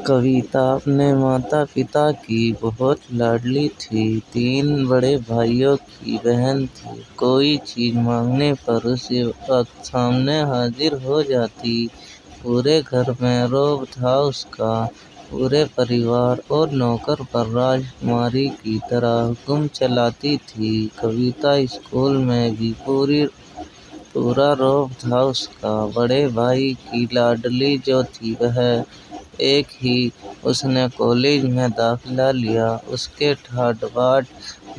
कविता अपने माता-पिता की बहुत लाडली थी। 3 बड़े भाइयों की बहन थी। कोई चीज़ मांगने पर उसी वक्त सामने हाजिर हो जाती। पूरे घर में रौब था उसका। पूरे परिवार और नौकर पर राजकुमारी की तरह हुक्म चलाती थी। कविता स्कूल में भी पूरा रौब था उसका। बड़े भाई की लाडली जो थी वह एक ही उसने कॉलेज में दाखिला लिया। उसके ठाट-बाट,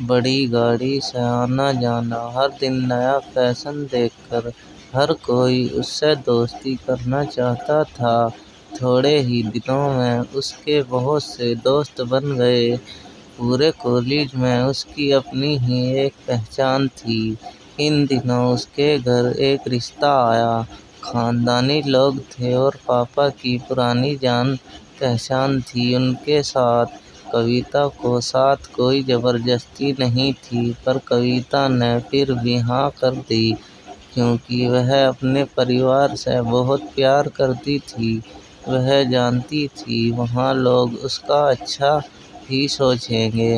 बड़ी गाड़ी से आना-जाना, हर दिन नया फैशन देखकर हर कोई उससे दोस्ती करना चाहता था। थोड़े ही दिनों में उसके बहुत से दोस्त बन गए। पूरे कॉलेज में उसकी अपनी ही एक पहचान थी। इन दिनों उसके घर एक रिश्ता आया। खानदानी लोग थे और पापा की पुरानी जान पहचान थी उनके साथ। कविता को साथ कोई ज़बरदस्ती नहीं थी, पर कविता ने फिर भी हाँ कर दी, क्योंकि वह अपने परिवार से बहुत प्यार करती थी। वह जानती थी वहाँ लोग उसका अच्छा ही सोचेंगे।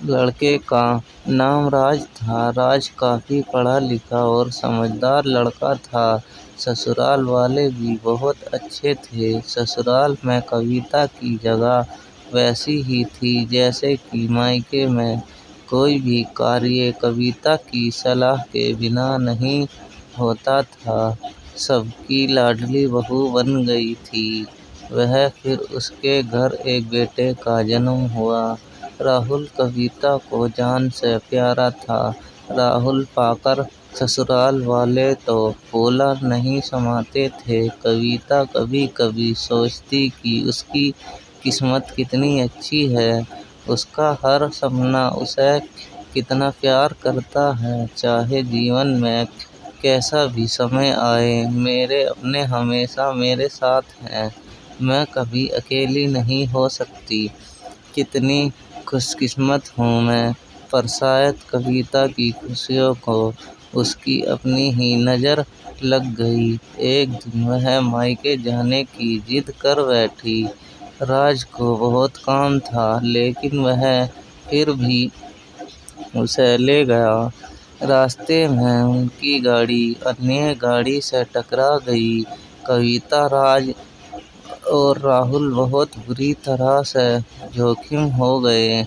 लड़के का नाम राज था। राज काफ़ी पढ़ा-लिखा और समझदार लड़का था। ससुराल वाले भी बहुत अच्छे थे। ससुराल में कविता की जगह वैसी ही थी जैसे कि मायके में। कोई भी कार्य कविता की सलाह के बिना नहीं होता था। सबकी लाडली बहू बन गई थी वह। फिर उसके घर एक बेटे का जन्म हुआ। राहुल कविता को जान से प्यारा था। राहुल पाकर ससुराल वाले तो फूला नहीं समाते थे। कविता कभी-कभी सोचती कि उसकी किस्मत कितनी अच्छी है। उसका हर सपना उसे कितना प्यार करता है। चाहे जीवन में कैसा भी समय आए, मेरे अपने हमेशा मेरे साथ हैं। मैं कभी अकेली नहीं हो सकती। कितनी खुशकिस्मत हूँ मैं। पर शायद कविता की खुशियों को उसकी अपनी ही नज़र लग गई। एक दिन वह मायके जाने की जिद कर बैठी। राज को बहुत काम था, लेकिन वह फिर भी उसे ले गया। रास्ते में उनकी गाड़ी अन्य गाड़ी से टकरा गई। कविता, राज और राहुल बहुत बुरी तरह से जख्म हो गए।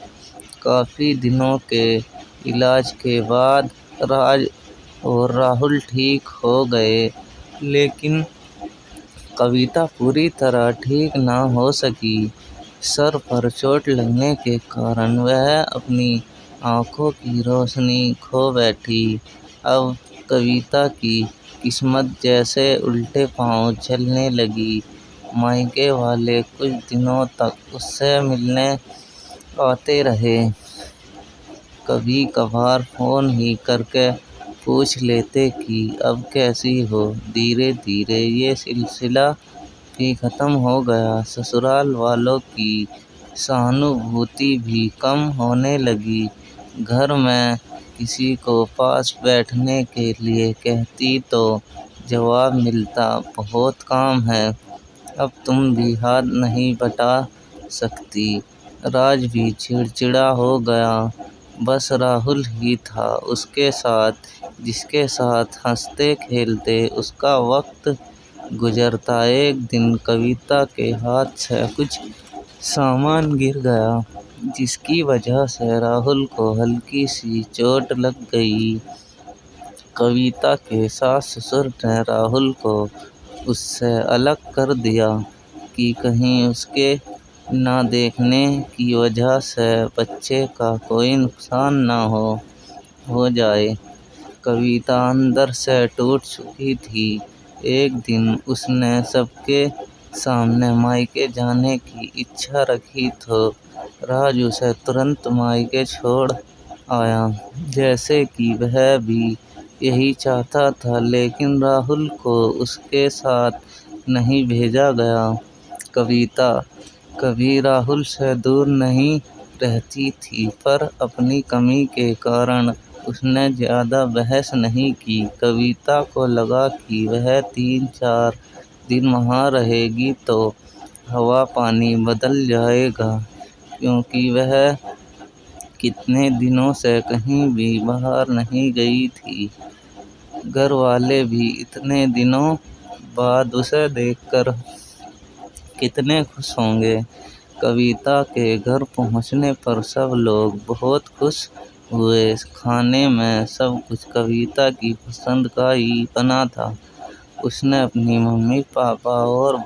काफ़ी दिनों के इलाज के बाद राज और राहुल ठीक हो गए, लेकिन कविता पूरी तरह ठीक न हो सकी। सर पर चोट लगने के कारण वह अपनी आँखों की रोशनी खो बैठी। अब कविता की किस्मत जैसे उल्टे पाँव चलने लगी। मायके वाले कुछ दिनों तक उससे मिलने आते रहे। कभी-कभार फ़ोन ही करके पूछ लेते कि अब कैसी हो। धीरे-धीरे ये सिलसिला भी ख़त्म हो गया। ससुराल वालों की सहानुभूति भी कम होने लगी। घर में किसी को पास बैठने के लिए कहती तो जवाब मिलता, बहुत काम है, अब तुम भी हाथ नहीं बटा सकती। राज भी चिड़चिड़ा हो गया। बस राहुल ही था उसके साथ, जिसके साथ हँसते-खेलते उसका वक्त गुजरता। एक दिन कविता के हाथ से कुछ सामान गिर गया, जिसकी वजह से राहुल को हल्की सी चोट लग गई। कविता के सास-ससुर ने राहुल को उससे अलग कर दिया कि कहीं उसके न देखने की वजह से बच्चे का कोई नुकसान न हो जाए। कविता अंदर से टूट चुकी थी। एक दिन उसने सबके सामने मायके जाने की इच्छा रखी तो राज उसे तुरंत मायके छोड़ आया, जैसे कि वह भी यही चाहता था। लेकिन राहुल को उसके साथ नहीं भेजा गया। कविता कभी राहुल से दूर नहीं रहती थी, पर अपनी कमी के कारण उसने ज़्यादा बहस नहीं की। कविता को लगा कि वह 3-4 दिन वहाँ रहेगी तो हवा पानी बदल जाएगा, क्योंकि वह कितने दिनों से कहीं भी बाहर नहीं गई थी। घर वाले भी इतने दिनों बाद उसे देखकर कितने खुश होंगे। कविता के घर पहुंचने पर सब लोग बहुत खुश हुए। खाने में सब कुछ कविता की पसंद का ही बना था। उसने अपनी मम्मी पापा और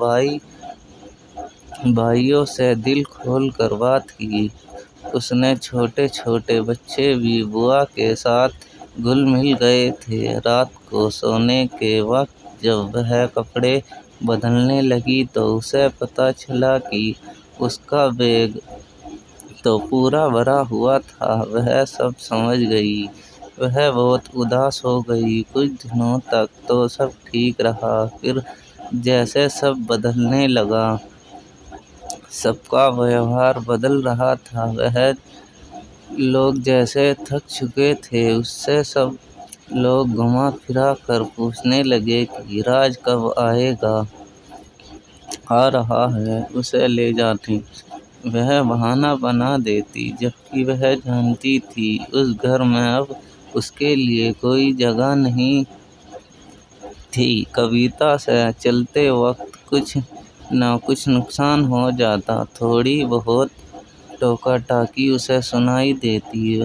भाइयों से दिल खोल कर बात की। उसने छोटे छोटे बच्चे भी बुआ के साथ घुल मिल गए थे। रात को सोने के वक्त जब वह कपड़े बदलने लगी तो उसे पता चला कि उसका बैग तो पूरा भरा हुआ था। वह सब समझ गई। वह बहुत उदास हो गई। कुछ दिनों तक तो सब ठीक रहा, फिर जैसे सब बदलने लगा, सबका व्यवहार बदल रहा था। वह लोग जैसे थक चुके थे। उससे सब लोग घुमा फिरा कर पूछने लगे कि राज कब आएगा, आ रहा है, उसे ले जाते। वह बहाना बना देती, जबकि वह जानती थी उस घर में अब उसके लिए कोई जगह नहीं थी। कविता से चलते वक्त कुछ न कुछ नुकसान हो जाता। थोड़ी बहुत टोका टाकी उसे सुनाई देती,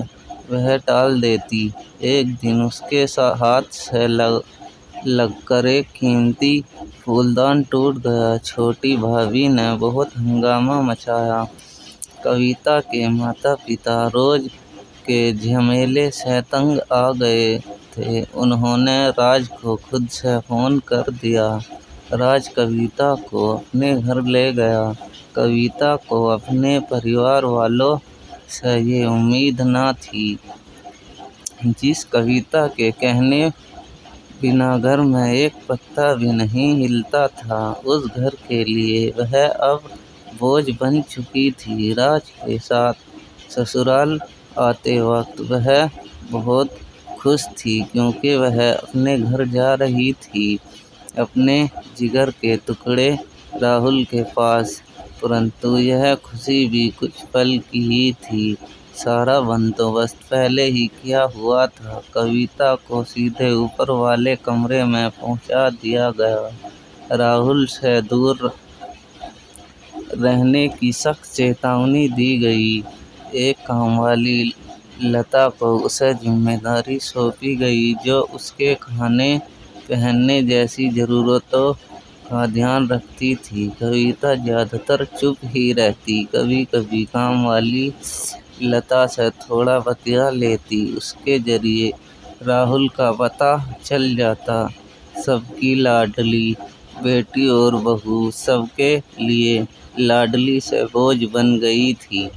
वह टाल देती। एक दिन उसके हाथ से लगकर एक कीमती फूलदान टूट गया। छोटी भाभी ने बहुत हंगामा मचाया। कविता के माता पिता रोज के झमेले से तंग आ गए थे। उन्होंने राज को खुद से फोन कर दिया। राज कविता को अपने घर ले गया। कविता को अपने परिवार वालों से ये उम्मीद न थी। जिस कविता के कहने बिना घर में एक पत्ता भी नहीं हिलता था, उस घर के लिए वह अब बोझ बन चुकी थी। राज के साथ ससुराल आते वक्त वह बहुत खुश थी, क्योंकि वह अपने घर जा रही थी, अपने जिगर के टुकड़े राहुल के पास। परंतु यह खुशी भी कुछ पल की ही थी। सारा बंदोबस्त पहले ही किया हुआ था। कविता को सीधे ऊपर वाले कमरे में पहुंचा दिया गया। राहुल से दूर रहने की सख्त चेतावनी दी गई। एक कामवाली लता को उसे जिम्मेदारी सौंपी गई, जो उसके खाने पहनने जैसी ज़रूरतों का ध्यान रखती थी। कविता ज़्यादातर चुप ही रहती। कभी कभी कामवाली लता से थोड़ा बतिया लेती। उसके जरिए राहुल का पता चल जाता। सबकी लाडली बेटी और बहू सबके लिए लाडली से बोझ बन गई थी।